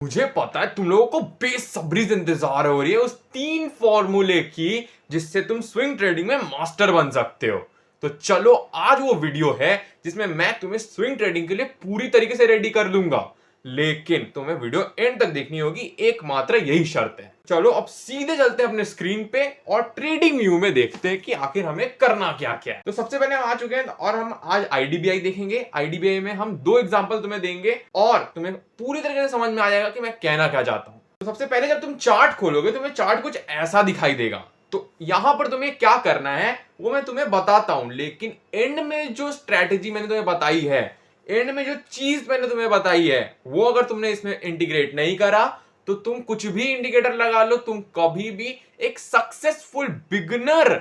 मुझे पता है तुम लोगों को बेसब्री से इंतजार हो रही है उस 3 फॉर्मूले की जिससे तुम स्विंग ट्रेडिंग में मास्टर बन सकते हो। तो चलो आज वो वीडियो है जिसमें मैं तुम्हें स्विंग ट्रेडिंग के लिए पूरी तरीके से रेडी कर लूंगा, लेकिन तुम्हें वीडियो एंड तक देखनी होगी, एकमात्र यही शर्त है। चलो अब सीधे चलते हैं अपने स्क्रीन पे और ट्रेडिंग व्यू में देखते हैं कि आखिर हमें करना क्या क्या है। तो सबसे पहले हम आ चुके हैं और हम आज आईडीबीआई देखेंगे। आईडीबीआई में हम 2 एग्जांपल तुम्हें देंगे और तुम्हें पूरी तरीके से समझ में आ जाएगा कि मैं कहना क्या चाहता हूं। तो सबसे पहले जब तुम चार्ट खोलोगे तुम्हें चार्ट कुछ ऐसा दिखाई देगा। तो यहां पर तुम्हें क्या करना है वो मैं तुम्हें बताता हूं, लेकिन एंड में जो स्ट्रेटेजी मैंने तुम्हें बताई है, एंड में जो चीज मैंने तुम्हें बताई है, वो अगर तुमने इसमें इंटीग्रेट नहीं करा तो तुम कुछ भी इंडिकेटर लगा लो, तुम कभी भी एक successful beginner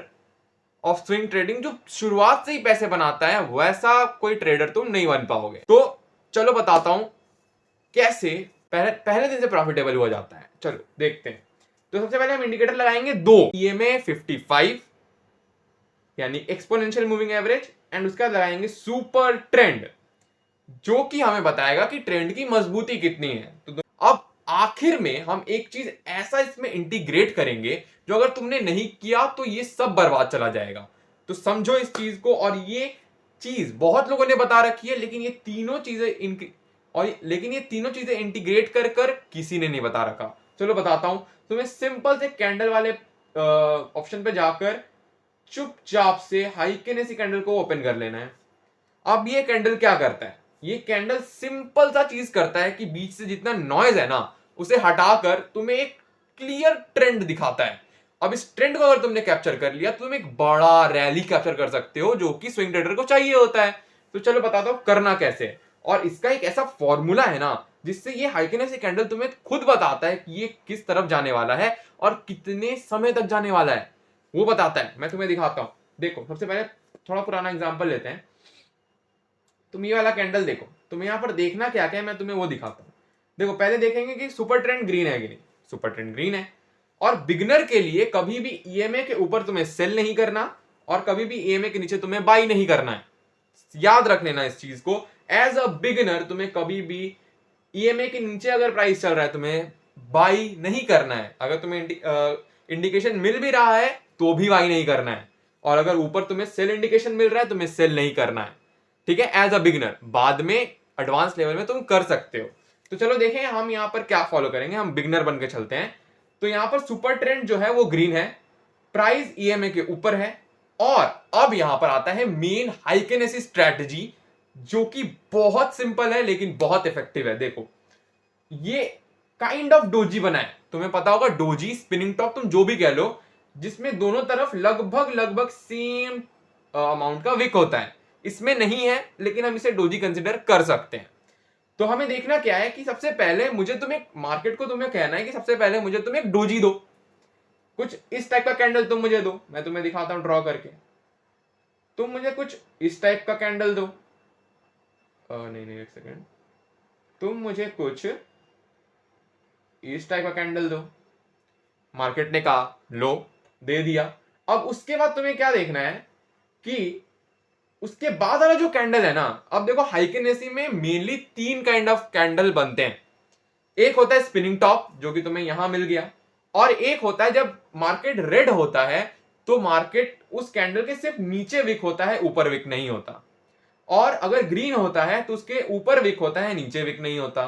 of swing trading जो शुरुआत से ही पैसे बनाता है वैसा कोई ट्रेडर तुम नहीं बन पाओगे। तो चलो बताता हूं कैसे पहले दिन से प्रॉफिटेबल हुआ जाता है। चलो देखते हैं। तो सबसे पहले हम इंडिकेटर लगाएंगे 2, ईएमए 55 यानी एक्सपोनेंशियल मूविंग एवरेज, एंड उसके बाद लगाएंगे सुपर ट्रेंड जो कि हमें बताएगा कि ट्रेंड की मजबूती कितनी है। तो अब आखिर में हम एक चीज ऐसा इसमें इंटीग्रेट करेंगे जो अगर तुमने नहीं किया तो ये सब बर्बाद चला जाएगा। तो समझो इस चीज को, और ये चीज बहुत लोगों ने बता रखी है, लेकिन ये तीनों चीजें इंटीग्रेट कर कर किसी ने नहीं बता रखा। चलो बताता हूं तुम्हें। सिंपल से कैंडल वाले ऑप्शन पे जाकर चुपचाप से हाइकेनेसी कैंडल को ओपन कर लेना है। अब ये कैंडल क्या करता है? ये कैंडल सिंपल सा चीज करता है कि बीच से जितना नॉइज है ना उसे हटाकर तुम्हें एक क्लियर ट्रेंड दिखाता है। अब इस ट्रेंड को अगर तुमने कैप्चर कर लिया तो तुम एक बड़ा रैली कैप्चर कर सकते हो जो कि स्विंग ट्रेडर को चाहिए होता है। तो चलो बताता हूं करना कैसे है। और इसका एक ऐसा फॉर्मूला है ना जिससे ये हाइकेनेसी कैंडल तुम्हें खुद बताता है कि ये किस तरफ जाने वाला है और कितने समय तक जाने वाला है, वो बताता है। मैं तुम्हें दिखाता हूं। देखो सबसे पहले थोड़ा पुराना एग्जांपल लेते हैं। तुम ये वाला कैंडल देखो, तुम यहां पर देखना क्या क्या है मैं तुम्हें वो दिखाता हूं। देखो पहले देखेंगे कि सुपर ट्रेंड ग्रीन है कि नहीं। सुपर ट्रेंड ग्रीन है। और बिगनर के लिए कभी भी ईएमए के ऊपर तुम्हें सेल नहीं करना और कभी भी ईएमए के नीचे तुम्हें बाई नहीं करना है। याद रख लेना इस चीज को। एज अ बिगनर तुम्हें कभी भी ईएमए के नीचे अगर प्राइस चल रहा है तुम्हें बाई नहीं करना है। अगर तुम्हें इंडिकेशन मिल भी रहा है तो भी बाई नहीं करना है, और अगर ऊपर तुम्हें सेल इंडिकेशन मिल रहा है तुम्हें सेल नहीं करना है। ठीक है, एज अ बिगिनर। बाद में एडवांस लेवल में तुम कर सकते हो। तो चलो देखें हम यहां पर क्या फॉलो करेंगे। हम बिगिनर बन के चलते हैं। तो यहां पर सुपर ट्रेंड जो है वो ग्रीन है, प्राइस ईएमए के ऊपर है, और अब यहां पर आता है मेन हाइकेनेसी स्ट्रेटजी जो कि बहुत सिंपल है लेकिन बहुत इफेक्टिव है। देखो ये काइंड ऑफ डोजी बना है, तुम्हें पता होगा डोजी, स्पिनिंग टॉप, तुम जो भी कह लो, जिसमें दोनों तरफ लगभग लगभग सेम अमाउंट का विक होता है। इसमें नहीं है लेकिन हम इसे डोजी कंसिडर कर सकते हैं। तो हमें देखना क्या है कि सबसे पहले मुझे तुम्हें मार्केट को तुम्हें कहना है कि सबसे पहले मुझे तुम एक डोजी दो, कुछ इस टाइप का कैंडल तुम मुझे दो। मैं तुम्हें दिखाता हूं ड्रॉ करके। तुम मुझे कुछ इस टाइप का कैंडल दो। नहीं एक सेकेंड। तुम मुझे कुछ इस टाइप का कैंडल दो। मार्केट ने कहा लो, दे दिया। अब उसके बाद तुम्हें क्या देखना है कि उसके बाद वाला जो कैंडल है ना, अब देखो हाइकेनेसी में मेनली 3 काइंड ऑफ कैंडल बनते हैं। एक होता है स्पिनिंग टॉप जो कि तुम्हें यहां मिल गया, और एक होता है जब मार्केट रेड होता है तो मार्केट उस कैंडल के सिर्फ नीचे विक होता है, ऊपर विक नहीं होता। और अगर ग्रीन होता है तो उसके ऊपर विक होता है, नीचे विक नहीं होता।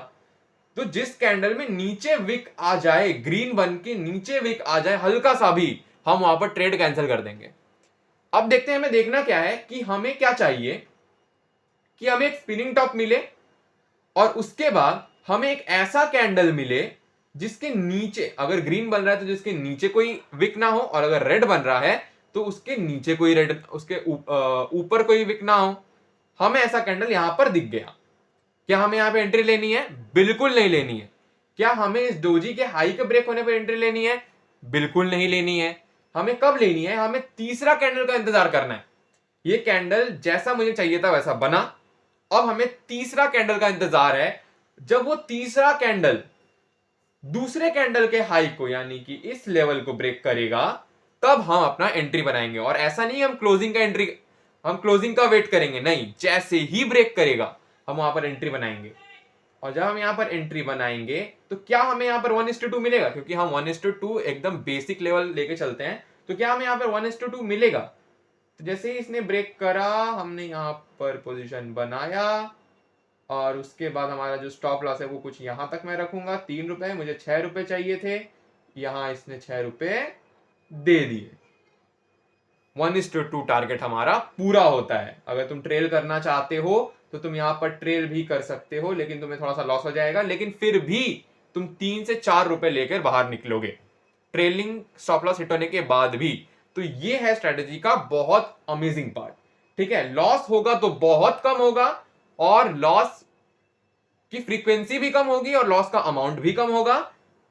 तो जिस कैंडल में नीचे विक आ जाए, ग्रीन बन के नीचे विक आ जाए हल्का सा भी, हम वहां पर ट्रेड कैंसिल कर देंगे। अब देखते हैं हमें देखना क्या है कि हमें क्या चाहिए कि हमें एक स्पिनिंग टॉप मिले और उसके बाद हमें एक ऐसा कैंडल मिले जिसके नीचे, अगर ग्रीन बन रहा है तो जिसके नीचे कोई विक ना हो, और अगर रेड बन रहा है तो उसके नीचे कोई रेड, उसके ऊपर कोई विक ना हो। हमें ऐसा कैंडल यहां पर दिख गया। क्या हमें यहां पे एंट्री लेनी है? बिल्कुल नहीं लेनी है। क्या हमें इस डोजी के हाई के ब्रेक होने पर एंट्री लेनी है? बिल्कुल नहीं लेनी है। हमें कब लेनी है? हमें तीसरा कैंडल का इंतजार करना है। ये कैंडल जैसा मुझे चाहिए था वैसा बना, अब हमें तीसरा कैंडल का इंतजार है। जब वो तीसरा कैंडल दूसरे कैंडल के हाई को यानी कि इस लेवल को ब्रेक करेगा तब हम अपना एंट्री बनाएंगे। और ऐसा नहीं हम क्लोजिंग का वेट करेंगे, नहीं, जैसे ही ब्रेक करेगा हम वहां पर एंट्री बनाएंगे। और जब हम यहाँ पर एंट्री बनाएंगे तो क्या हमें यहाँ पर 1:2 मिलेगा, क्योंकि हम 1:2 एकदम बेसिक लेवल लेके चलते हैं, तो क्या हमें यहाँ पर 1:2 मिलेगा। तो जैसे ही इसने ब्रेक करा, हमने यहाँ पर पोजीशन बनाया और उसके बाद हमारा जो स्टॉप लॉस है वो कुछ यहाँ तक मैं रखूंगा, 3 रुपए, मुझे 6 रुपए चाहिए थे, यहाँ इसने 6 रुपए दे दिए। 1:2 टारगेट हमारा पूरा होता है। अगर तुम ट्रेल करना चाहते हो तो तुम यहाँ पर ट्रेल भी कर सकते हो, लेकिन तुम्हें थोड़ा सा लॉस हो जाएगा, लेकिन फिर भी तुम 3 से 4 रुपए लेकर बाहर निकलोगे ट्रेलिंग स्टॉप लॉस हिट होने के बाद भी। तो ये है स्ट्रेटेजी का बहुत अमेजिंग पार्ट। ठीक है, लॉस होगा तो बहुत कम होगा और लॉस की फ्रीक्वेंसी भी कम होगी और लॉस का अमाउंट भी कम होगा,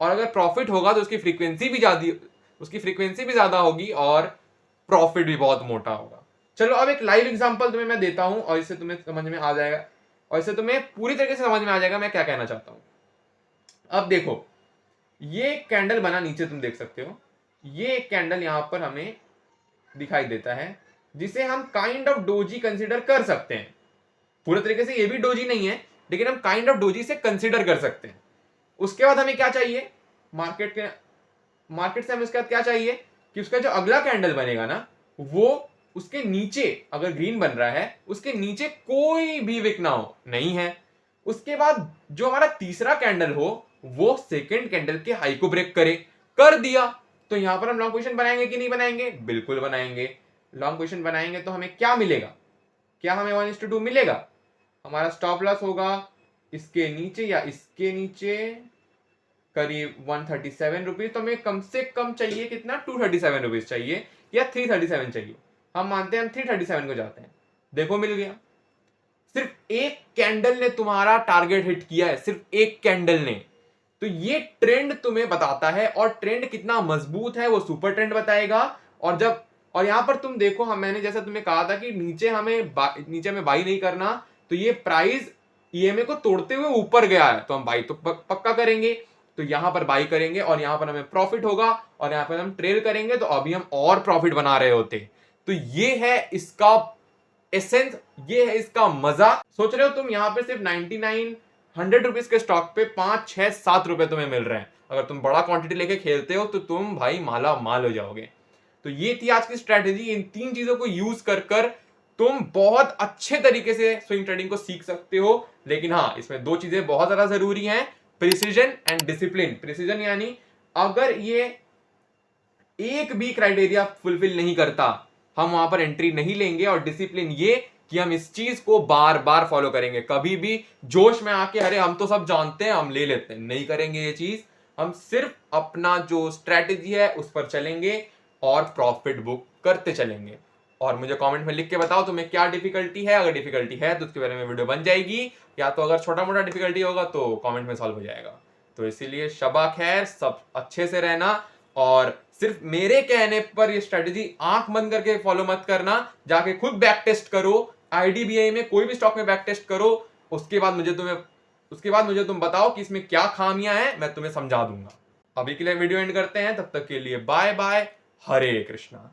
और अगर प्रॉफिट होगा तो उसकी फ्रीक्वेंसी भी ज्यादा होगी और प्रॉफिट भी बहुत मोटा होगा। चलो अब एक लाइव एग्जांपल तुम्हें मैं देता हूं और इससे तुम्हें समझ में आ जाएगा, और इससे तुम्हें पूरी तरीके से समझ में आ जाएगा मैं क्या कहना चाहता हूं। अब देखो, ये कैंडल बना, नीचे तुम देख सकते हो, ये कैंडल यहां पर हमें दिखाई देता है, जिसे हम काइंड ऑफ डोजी कंसीडर कर सकते हैं। पूरे तरीके से ये भी डोजी नहीं है, लेकिन हम काइंड ऑफ डोजी से कंसीडर कर सकते हैं। उसके बाद हमें क्या चाहिए, मार्केट से हमें उसके बाद क्या चाहिए कि उसका जो अगला कैंडल बनेगा ना, वो उसके नीचे, अगर ग्रीन बन रहा है, उसके नीचे कोई भी विक ना हो, नहीं है। उसके बाद जो हमारा तीसरा कैंडल हो वो सेकेंड कैंडल के हाई को ब्रेक करे, कर दिया, तो यहां पर हम लॉन्ग पोजीशन बनाएंगे कि नहीं बनाएंगे, बिल्कुल बनाएंगे। लॉन्ग पोजीशन बनाएंगे तो हमें क्या मिलेगा, क्या हमें 1:2 मिलेगा। हमारा स्टॉप लॉस होगा इसके नीचे या इसके नीचे करीब 137 रुपीज, तो हमें कम से कम चाहिए कितना, 237 रुपीज चाहिए या 337 चाहिए। हम मानते हैं हम 337 को जाते हैं, देखो मिल गया। सिर्फ एक कैंडल ने तुम्हारा टारगेट हिट किया है, सिर्फ एक कैंडल ने। तो ये ट्रेंड तुम्हें बताता है, और ट्रेंड कितना मजबूत है वो सुपर ट्रेंड बताएगा। और यहां पर तुम देखो, मैंने जैसा तुम्हें कहा था कि नीचे हमें बाई नहीं करना, तो ये प्राइस ईएमए को तोड़ते हुए ऊपर गया है, तो हम बाई तो पक्का करेंगे। तो यहां पर बाई करेंगे और यहां पर हमें प्रॉफिट होगा, और यहां पर हम ट्रेल करेंगे तो अभी हम और प्रॉफिट बना रहे होते। तो ये है इसका एसेंस, ये है इसका मजा। सोच रहे हो तुम यहाँ पे सिर्फ 99 100 रुपीज के स्टॉक पे 5 6 7 रुपए तुम्हें मिल रहे हैं। अगर तुम बड़ा क्वांटिटी लेके खेलते हो तो तुम भाई माला माल हो जाओगे। तो ये थी आज की स्ट्रेटेजी। इन 3 चीजों को यूज कर तुम बहुत अच्छे तरीके से स्विंग ट्रेडिंग को सीख सकते हो। लेकिन हाँ, इसमें 2 चीजें बहुत ज्यादा जरूरी हैं, प्रिसीजन एंड डिसिप्लिन। प्रिसीजन यानी अगर ये एक भी क्राइटेरिया फुलफिल नहीं करता, हम वहां पर एंट्री नहीं लेंगे। और डिसिप्लिन ये कि हम इस चीज को बार बार फॉलो करेंगे, कभी भी जोश में आके अरे हम तो सब जानते हैं हम ले लेते हैं, नहीं करेंगे ये चीज। हम सिर्फ अपना जो स्ट्रेटेजी है उस पर चलेंगे और प्रॉफिट बुक करते चलेंगे। और मुझे कमेंट में लिख के बताओ तुम्हें क्या डिफिकल्टी है। अगर डिफिकल्टी है तो उसके बारे में वीडियो बन जाएगी, या तो अगर छोटा मोटा डिफिकल्टी होगा तो कमेंट में सॉल्व हो जाएगा। तो इसीलिए शबा खैर, सब अच्छे से रहना, और सिर्फ मेरे कहने पर ये स्ट्रेटेजी आंख बंद करके फॉलो मत करना, जाके खुद बैक टेस्ट करो, आईडीबीआई में कोई भी स्टॉक में बैक टेस्ट करो। उसके बाद मुझे तुम बताओ कि इसमें क्या खामियां हैं, मैं तुम्हें समझा दूंगा। अभी के लिए वीडियो एंड करते हैं, तब तक के लिए बाय बाय, हरे कृष्णा।